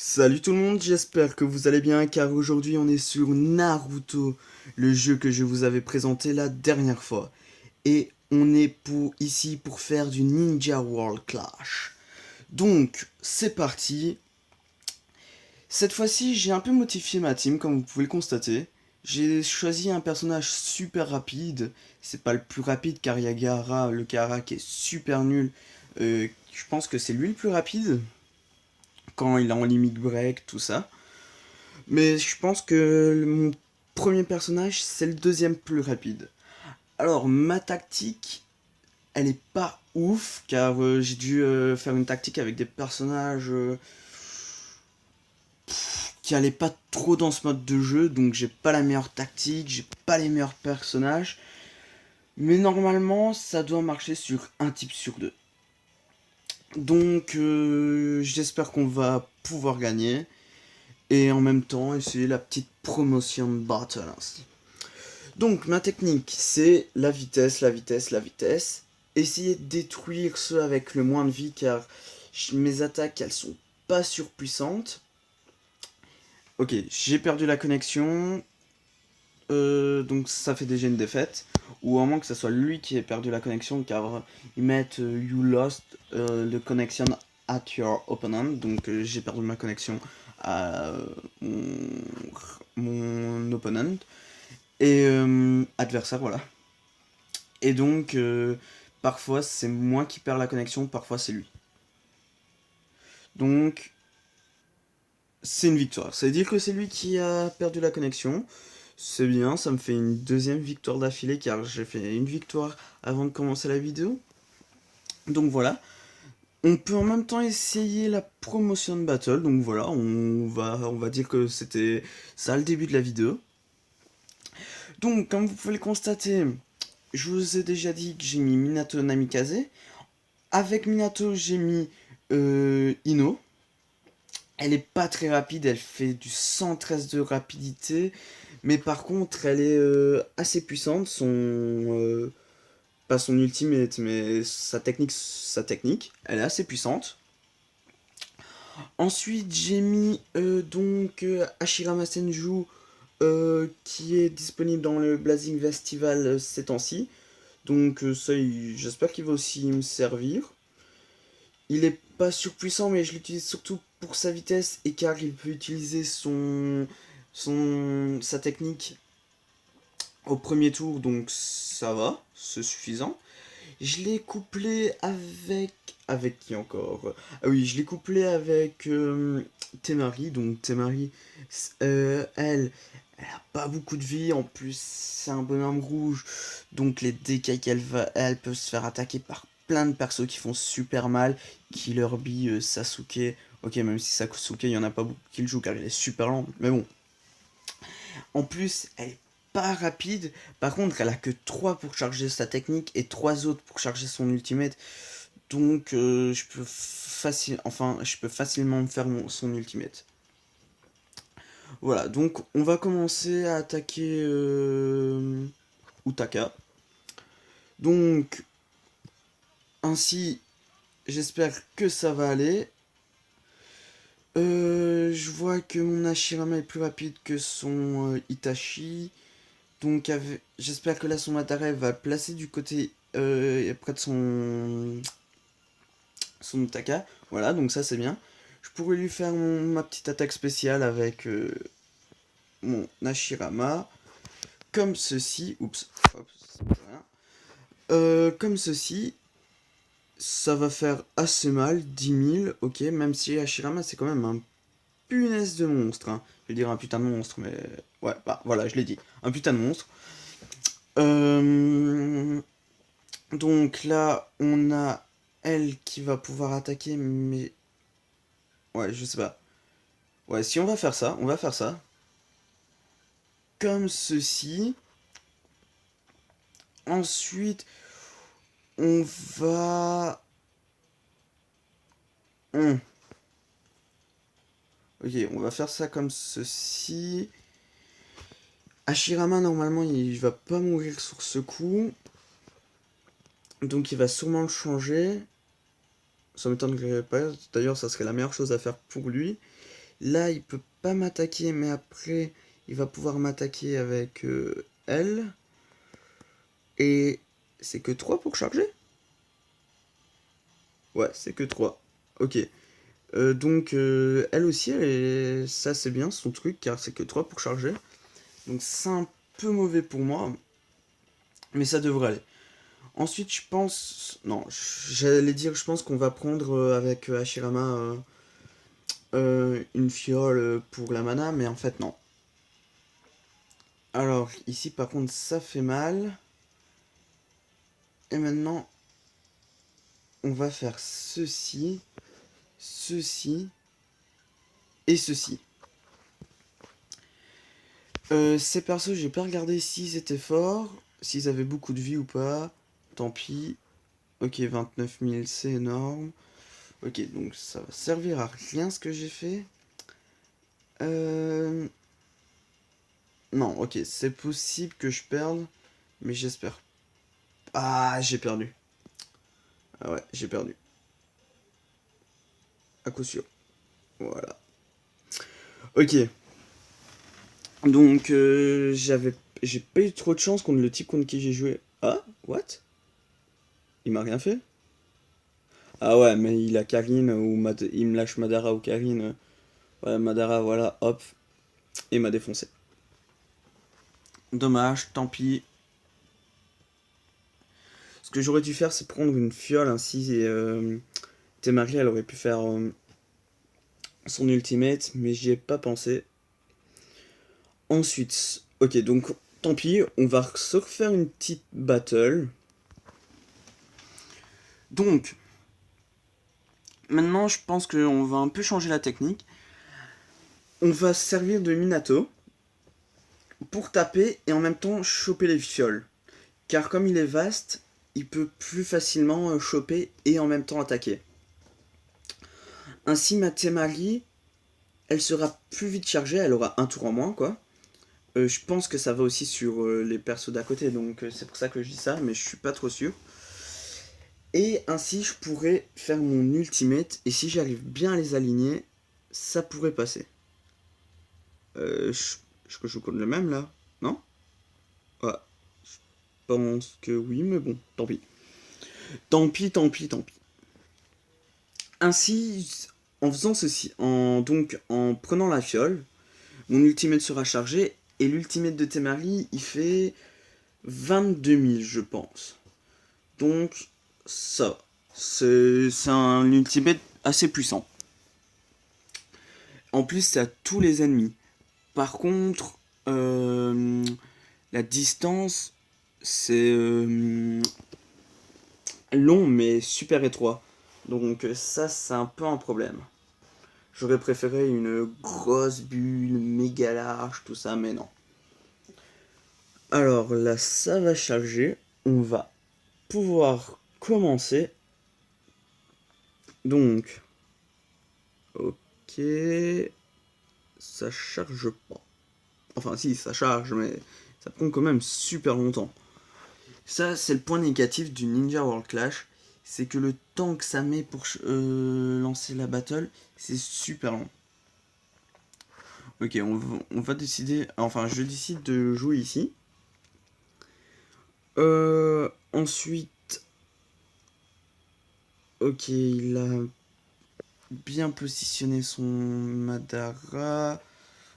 Salut tout le monde, j'espère que vous allez bien car aujourd'hui on est sur Naruto, le jeu que je vous avais présenté la dernière fois. Et on est ici pour faire du Ninja World Clash. Donc, c'est parti. Cette fois-ci, j'ai un peu modifié ma team comme vous pouvez le constater. J'ai choisi un personnage super rapide. C'est pas le plus rapide car il y a Gaara, le Gaara qui est super nul. Je pense que c'est lui le plus rapide quand il est en limit break, tout ça. Mais je pense que mon premier personnage, c'est le deuxième plus rapide. Alors, ma tactique, elle est pas ouf, car j'ai dû faire une tactique avec des personnages qui allaient pas trop dans ce mode de jeu, donc j'ai pas la meilleure tactique, j'ai pas les meilleurs personnages. Mais normalement, ça doit marcher sur un type sur deux. Donc, j'espère qu'on va pouvoir gagner. Et en même temps, essayer la petite promotion battle. Donc ma technique, c'est la vitesse, la vitesse, la vitesse. Essayer de détruire ceux avec le moins de vie car mes attaques, elles sont pas surpuissantes. Ok, j'ai perdu la connexion. Donc ça fait déjà une défaite. Ou à moins que ce soit lui qui ait perdu la connexion car ils mettent You lost the connection at your opponent. Donc j'ai perdu ma connexion à mon opponent. Et adversaire, voilà. Et donc, parfois c'est moi qui perds la connexion, parfois c'est lui. Donc, c'est une victoire. Ça veut dire que c'est lui qui a perdu la connexion. C'est bien, ça me fait une deuxième victoire d'affilée car j'ai fait une victoire avant de commencer la vidéo. Donc voilà. On peut en même temps essayer la promotion battle. Donc voilà, on va dire que c'était ça le début de la vidéo. Donc, comme vous pouvez le constater, je vous ai déjà dit que j'ai mis Minato Namikaze. Avec Minato, j'ai mis Ino. Elle est pas très rapide, elle fait du 113 de rapidité, mais par contre, elle est assez puissante. Pas son ultimate, mais sa technique, elle est assez puissante. Ensuite, j'ai mis donc Hashirama Senju, qui est disponible dans le Blazing Festival ces temps-ci. Donc ça, j'espère qu'il va aussi me servir. Il est pas surpuissant, mais je l'utilise surtout pour sa vitesse et car il peut utiliser sa technique au premier tour, donc ça va, c'est suffisant. Je l'ai couplé avec... Avec qui encore? Ah oui, je l'ai couplé avec Temari. Donc Temari, elle a pas beaucoup de vie. En plus, c'est un bonhomme rouge. Donc les dégâts elle peut se faire attaquer par plein de persos qui font super mal. Killer Bee, Sasuke. Ok, même si Sasuke, il y en a pas beaucoup qui le jouent car il est super lent. Mais bon. En plus, elle est pas rapide. Par contre, elle a que 3 pour charger sa technique et 3 autres pour charger son ultimate. Donc je peux facilement faire son ultimate. Voilà, donc on va commencer à attaquer Utaka. Donc ainsi, j'espère que ça va aller. Je vois que mon Hashirama est plus rapide que son Itachi. Donc j'espère que là son Madara va placer du côté près de son Utaka. Voilà, donc ça c'est bien. Je pourrais lui faire ma petite attaque spéciale avec mon Hashirama. Comme ceci. Oups. Hop, ça ne rien. Comme ceci. Ça va faire assez mal. 10 000. Ok. Même si Hashirama c'est quand même un punaise de monstre. Hein. Je vais dire un putain de monstre. Mais. Ouais, bah voilà, je l'ai dit. Un putain de monstre. Euh, Donc là, on a elle qui va pouvoir attaquer. Mais. Ouais, je sais pas. Ouais, si on va faire ça, on va faire ça. Comme ceci. Ensuite, on va... Ok, on va faire ça comme ceci. Hashirama, normalement, il va pas mourir sur ce coup. Donc il va sûrement le changer. Ça m'étonnerait pas. D'ailleurs, ça serait la meilleure chose à faire pour lui. Là, il peut pas m'attaquer, mais après, il va pouvoir m'attaquer avec elle. Et c'est que 3 pour charger? Ouais, c'est que 3. Ok. Donc, elle aussi, ça c'est bien son truc, car c'est que 3 pour charger. Donc, c'est un peu mauvais pour moi, mais ça devrait aller. Ensuite, je pense. Non, j'allais dire, je pense qu'on va prendre avec Hashirama une fiole pour la mana, mais en fait, non. Alors, ici, par contre, ça fait mal. Et maintenant, on va faire ceci, ceci et ceci. Ces persos, j'ai pas regardé s'ils étaient forts, s'ils avaient beaucoup de vie ou pas. Tant pis. Ok, 29 000, c'est énorme. Ok, donc ça va servir à rien ce que j'ai fait. Euh... Non, ok, c'est possible que je perde, mais j'espère. Ah, j'ai perdu. Ah ouais, j'ai perdu. À coup sûr. Voilà. Ok. Donc, j'ai pas eu trop de chance contre le type contre qui j'ai joué. Ah, what? Il m'a rien fait? Ah ouais, mais il a Karine ou il me lâche Madara ou Karine. Ouais, Madara, voilà, hop, et m'a défoncé. Dommage, tant pis. Ce que j'aurais dû faire, c'est prendre une fiole ainsi. Et, Temari, elle aurait pu faire son ultimate, mais j'y ai pas pensé. Ensuite, ok, donc tant pis, on va se refaire une petite battle. Donc, maintenant, je pense qu'on va un peu changer la technique. On va se servir de Minato pour taper et en même temps choper les fioles. Car comme il est vaste, il peut plus facilement choper et en même temps attaquer. Ainsi, ma Temari, elle sera plus vite chargée, elle aura un tour en moins, quoi. Je pense que ça va aussi sur les persos d'à côté, donc c'est pour ça que je dis ça, mais je suis pas trop sûr. Et ainsi, je pourrais faire mon ultimate, et si j'arrive bien à les aligner, ça pourrait passer. Je joue contre le même là, non? Ouais, je pense que oui, mais bon, tant pis. Tant pis, tant pis, tant pis. Ainsi, en faisant ceci, en prenant la fiole, mon ultimate sera chargé, et l'ultimate de Temari, il fait 22 000, je pense. Donc, ça, c'est un ultimate assez puissant. En plus, c'est à tous les ennemis. Par contre, la distance, c'est long mais super étroit. Donc ça, c'est un peu un problème. J'aurais préféré une grosse bulle, méga large, tout ça, mais non. Alors là, ça va charger. On va pouvoir commencer. Donc, ok, ça charge pas. Enfin, si, ça charge, mais ça prend quand même super longtemps. Ça, c'est le point négatif du Ninja World Clash. C'est que le temps que ça met pour lancer la battle, c'est super long. Ok, on va décider. Enfin, je décide de jouer ici. Ensuite, ok, il a bien positionné son Madara.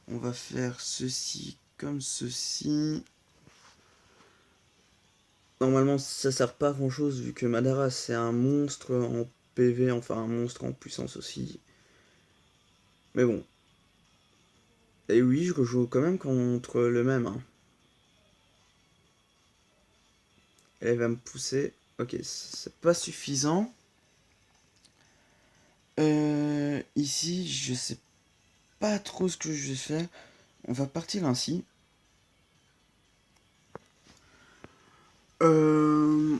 On va faire ceci comme ceci. Normalement, ça sert pas à grand chose vu que Madara c'est un monstre en PV, enfin un monstre en puissance aussi. Mais bon. Et oui, je rejoue quand même contre le même. Hein. Elle va me pousser. Ok, c'est pas suffisant. Ici, je sais pas trop ce que je vais faire. On va partir ainsi. Euh,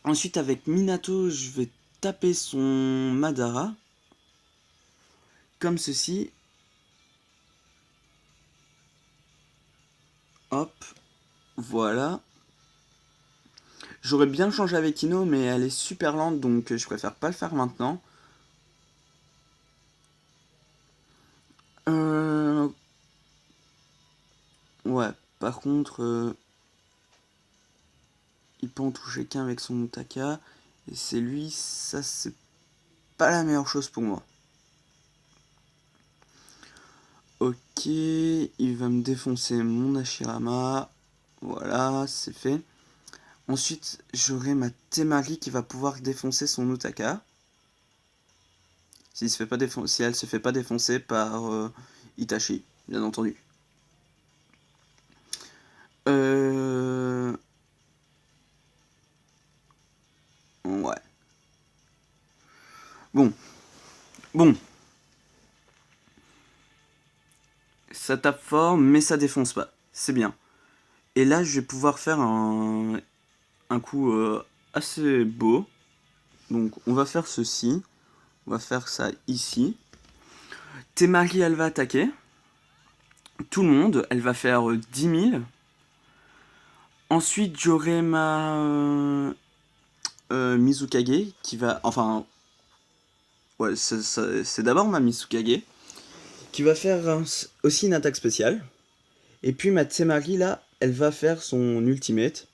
Ensuite, avec Minato, je vais taper son Madara. Comme ceci. Hop. Voilà. J'aurais bien changé avec Ino, mais elle est super lente, donc je préfère pas le faire maintenant. Par contre, il peut en toucher qu'un avec son Utaka. Et c'est lui, ça c'est pas la meilleure chose pour moi. Ok, il va me défoncer mon Hashirama. Voilà, c'est fait. Ensuite, j'aurai ma Temari qui va pouvoir défoncer son Utaka. Si elle se fait pas défoncer par Itachi, bien entendu. Ouais. Bon. Ça tape fort, mais ça défonce pas. C'est bien. Et là, je vais pouvoir faire un coup assez beau. Donc, on va faire ceci. On va faire ça ici. Temari, elle va attaquer. Tout le monde. Elle va faire 10 000. Ensuite, j'aurai ma Mizukage qui va... Enfin... Ouais, c'est d'abord ma Mizukage qui va faire aussi une attaque spéciale. Et puis ma Temari, là, elle va faire son ultimate.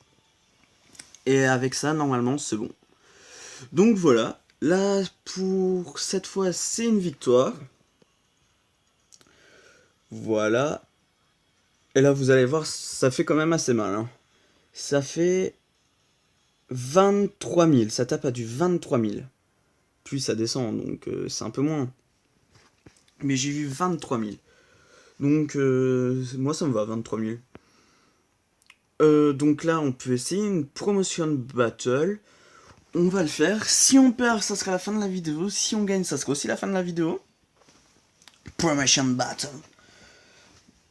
Et avec ça, normalement, c'est bon. Donc voilà, là pour cette fois c'est une victoire. Voilà. Et là vous allez voir, ça fait quand même assez mal. Hein. Ça fait 23 000, ça tape à du 23 000. Puis ça descend, donc c'est un peu moins. Mais j'ai vu 23 000. Donc moi ça me va, 23 000. Donc là on peut essayer une promotion battle. On va le faire. Si on perd, ça sera la fin de la vidéo. Si on gagne, ça sera aussi la fin de la vidéo. Promotion battle.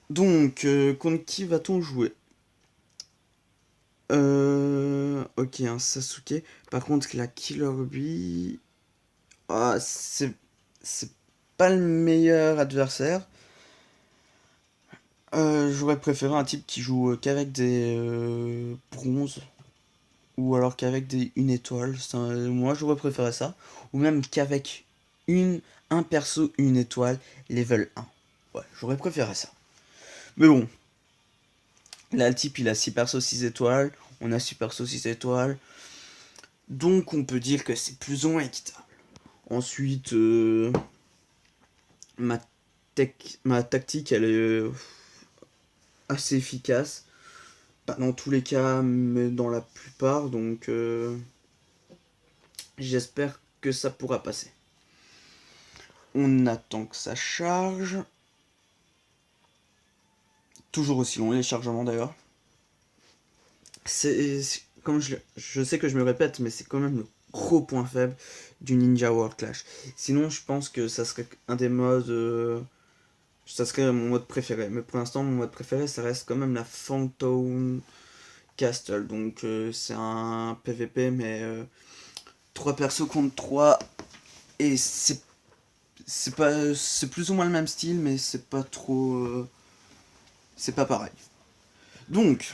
Donc, contre qui va-t-on jouer? Ok, un Sasuke. Par contre, la Killer Bee... Ah, c'est pas le meilleur adversaire. J'aurais préféré un type qui joue qu'avec des bronzes. Ou alors qu'avec une étoile. Moi, j'aurais préféré ça. Ou même qu'avec un perso, une étoile, level 1. Ouais, j'aurais préféré ça. Mais bon, là, le type, il a 6 persos, 6 étoiles. On a 6 persos, 6 étoiles. Donc, on peut dire que c'est plus ou moins équitable. Ensuite, ma, ma tactique, elle est assez efficace. Pas dans tous les cas, mais dans la plupart. Donc, j'espère que ça pourra passer. On attend que ça charge. Toujours aussi long, les chargements d'ailleurs. Comme je sais que je me répète, mais c'est quand même le gros point faible du Ninja World Clash. Sinon, je pense que ça serait un des modes. Ça serait mon mode préféré. Mais pour l'instant, mon mode préféré, ça reste quand même la Phantom Castle. Donc, c'est un PVP, mais 3 persos contre 3. Et c'est plus ou moins le même style, mais c'est pas trop. C'est pas pareil. Donc,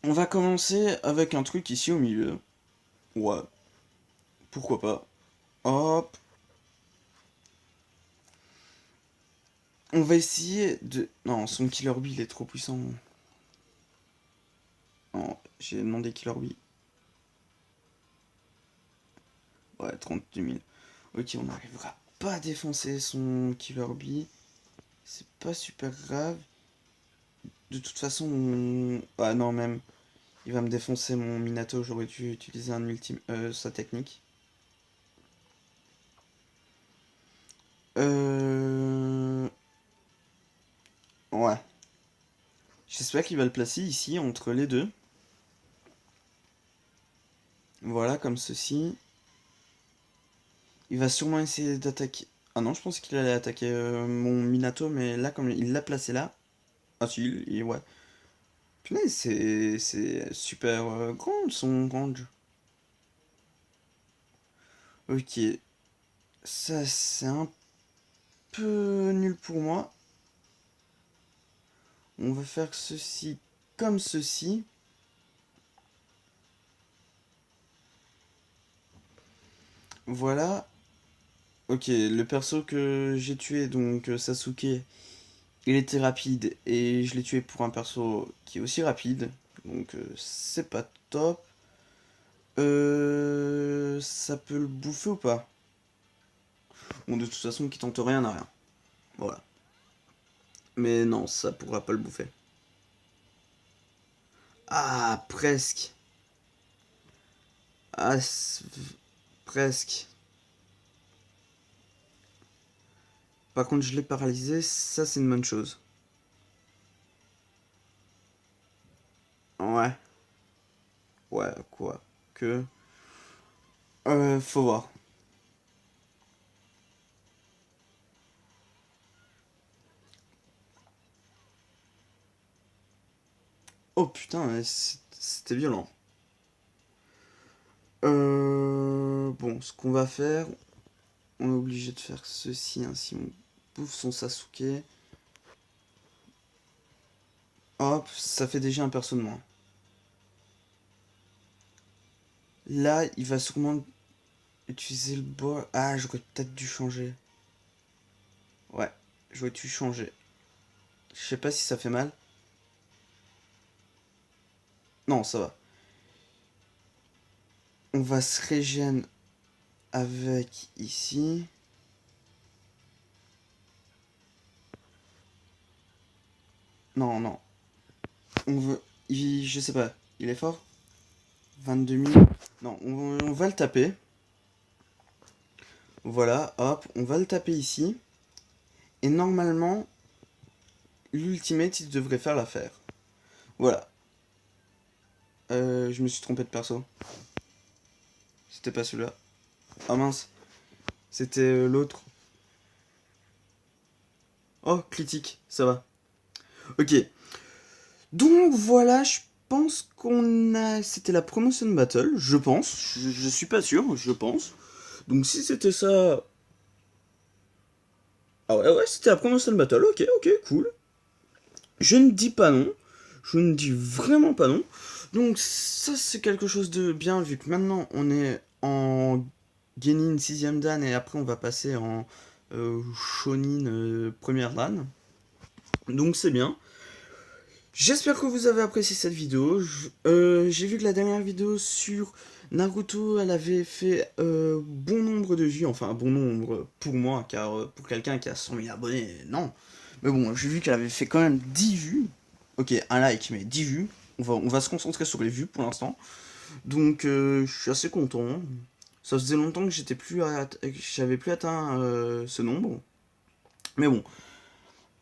on va commencer avec un truc ici au milieu. Ouais, pourquoi pas. Hop. On va essayer de... Non, son Killer Bee, il est trop puissant. Non, j'ai demandé Killer Bee. Ouais, 38 000. Ok, on n'arrivera pas à défoncer son Killer Bee. C'est pas super grave. De toute façon, ah non, même. Il va me défoncer mon Minato. J'aurais dû utiliser sa technique. Ouais. J'espère qu'il va le placer ici, entre les deux. Voilà, comme ceci. Il va sûrement essayer d'attaquer... Ah non, je pense qu'il allait attaquer mon Minato, mais là, comme il l'a placé là... Ah si, ouais. Punaise, c'est super grand son range. Ok, ça c'est un peu nul pour moi. On va faire ceci comme ceci. Voilà. Ok, le perso que j'ai tué, donc Sasuke, il était rapide et je l'ai tué pour un perso qui est aussi rapide. Donc c'est pas top. Ça peut le bouffer ou pas? Bon, de toute façon, qui tente rien n'a rien. Voilà. Mais non, ça pourra pas le bouffer. Ah, presque. Ah, presque. Par contre, je l'ai paralysé, ça c'est une bonne chose. Ouais. Ouais, quoi que... faut voir. Oh putain, c'était violent. Bon, ce qu'on va faire, on est obligé de faire ceci, ainsi on bouffe son Sasuke. Hop, ça fait déjà un perso de moins. Là, il va sûrement utiliser le bois. Ah, j'aurais peut-être dû changer. Ouais, j'aurais dû changer. Je sais pas si ça fait mal. Non, ça va. On va se régénérer avec ici. Non, non. On veut... je sais pas. Il est fort 22 000. Non, on va le taper. Voilà, hop. On va le taper ici. Et normalement, l'ultimate, il devrait faire l'affaire. Voilà. Je me suis trompé de perso. C'était pas celui-là. Ah mince. C'était l'autre. Oh, critique. Ça va. Ok. Donc voilà, je pense qu'on a... C'était la promotion battle, je pense. Je suis pas sûr, je pense. Donc si c'était ça... Ah ouais, ouais, c'était la promotion battle, ok, ok, cool. Je ne dis pas non. Je ne dis vraiment pas non. Donc ça c'est quelque chose de bien vu que maintenant on est en Genin 6ème dan et après on va passer en Shonin première dan. Donc c'est bien. J'espère que vous avez apprécié cette vidéo. J'ai vu que la dernière vidéo sur Naruto, elle avait fait bon nombre de vues. Enfin, bon nombre pour moi, car pour quelqu'un qui a 100 000 abonnés, non. Mais bon, j'ai vu qu'elle avait fait quand même 10 vues. Ok, un like, mais 10 vues. On va se concentrer sur les vues pour l'instant. Donc, je suis assez content. Ça faisait longtemps que j'avais plus atteint ce nombre. Mais bon,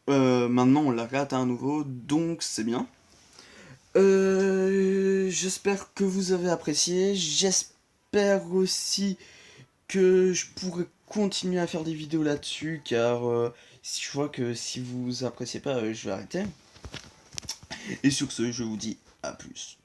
maintenant on l'a réatteint à nouveau, donc c'est bien. J'espère que vous avez apprécié. J'espère aussi que je pourrai continuer à faire des vidéos là-dessus, car si je vois que si vous appréciez pas, je vais arrêter. Et sur ce, je vous dis à plus.